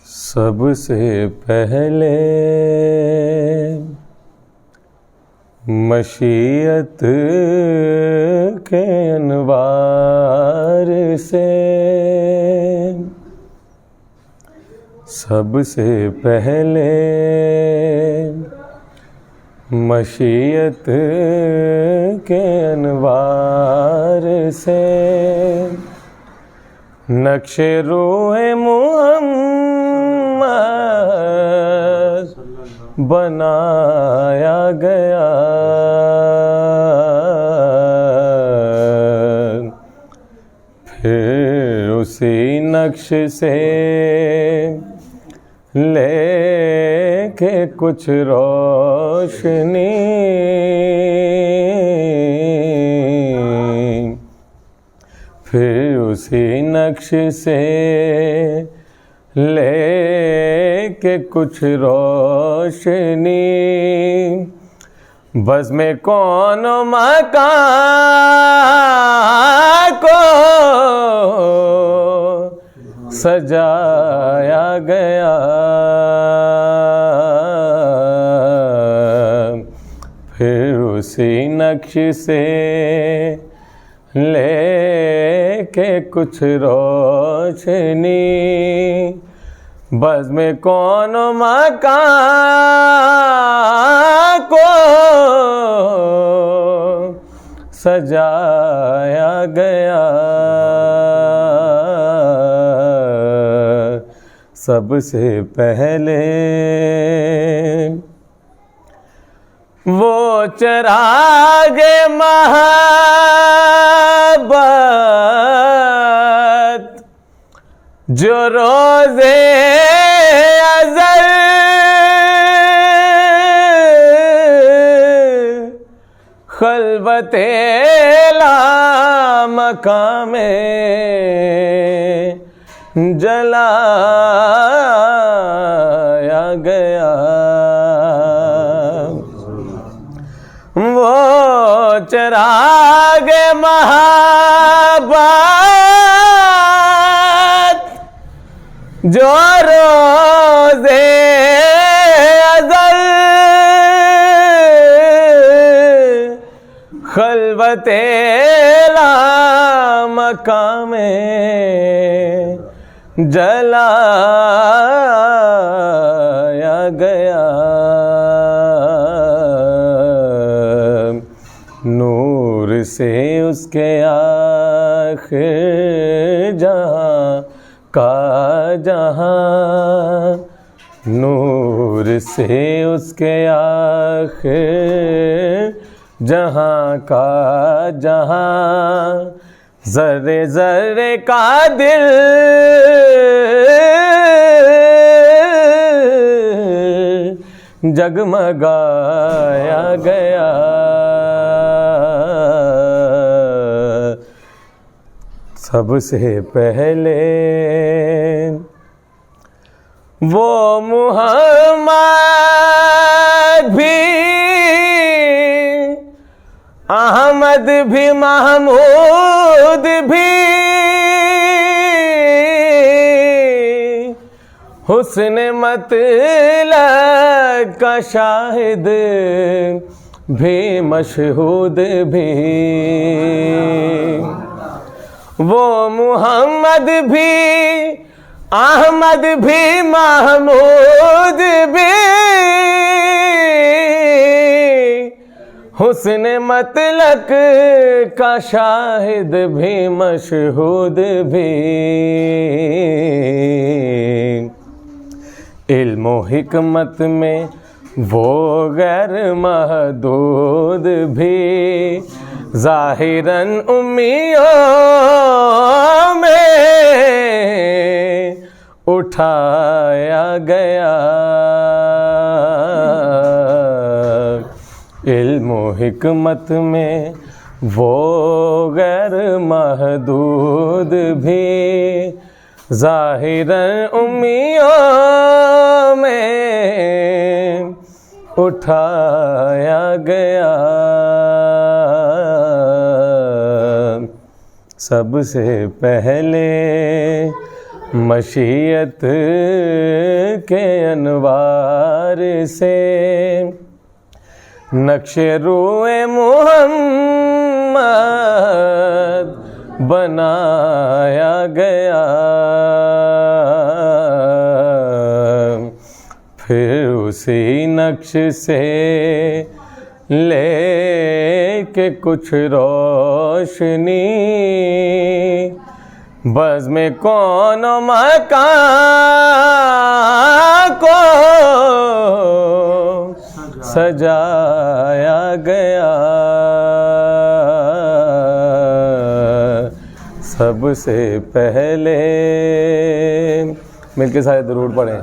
सबसे पहले मशीयत के अनवार से, सबसे पहले मशीयत के अनवार से नक्शे रूहे मुहम्मद बनाया गया। फिर उसी नक्श से लेके कुछ रोशनी फिर उसी नक्श से लेके कुछ रोशनी बस में कौन मकान को सजाया गया। फिर उसी नक्श से लेके कुछ रोशनी बस में कौन मकान को सजाया गया। सबसे पहले वो चिरागे मोहब्बत जो रोज़े अज़ल खलवते लामकां में जलाया गया। वो चिराग मोहब्बत जो रोज़े अज़ल खलवते लामकां में जलाया गया। नूर से उसके आखिर जहाँ का जहाँ, नूर से उसके आखिर जहाँ का जहाँ, ज़र्रे ज़र्रे का दिल जगमगाया गया। सबसे पहले वो मुहम्मद भी, अहमद भी, महमूद भी, हुस्न मतलब का शाहिद भी, मशहूद भी। वो मुहम्मद भी, अहमद भी, महमूद भी, हुस्न मतलब का शाहिद भी, मशहूद भी। इल्म व हिकमत में वो गैर महदूद भी, ज़ाहिरन उम्मियों में उठाया गया। इल्म व हिकमत में वो गैर महदूद भी, ज़ाहिरन उम्मियों में उठाया गया। सबसे पहले मशीयत के अनवार से नक्शे रूए मुहम्मद बनाया गया, फिर उसी नक्श से लेके कुछ रोशनी बज़्म में कौन मकान को सजाया गया। सबसे पहले मिलके सारे दरूद पढ़ें।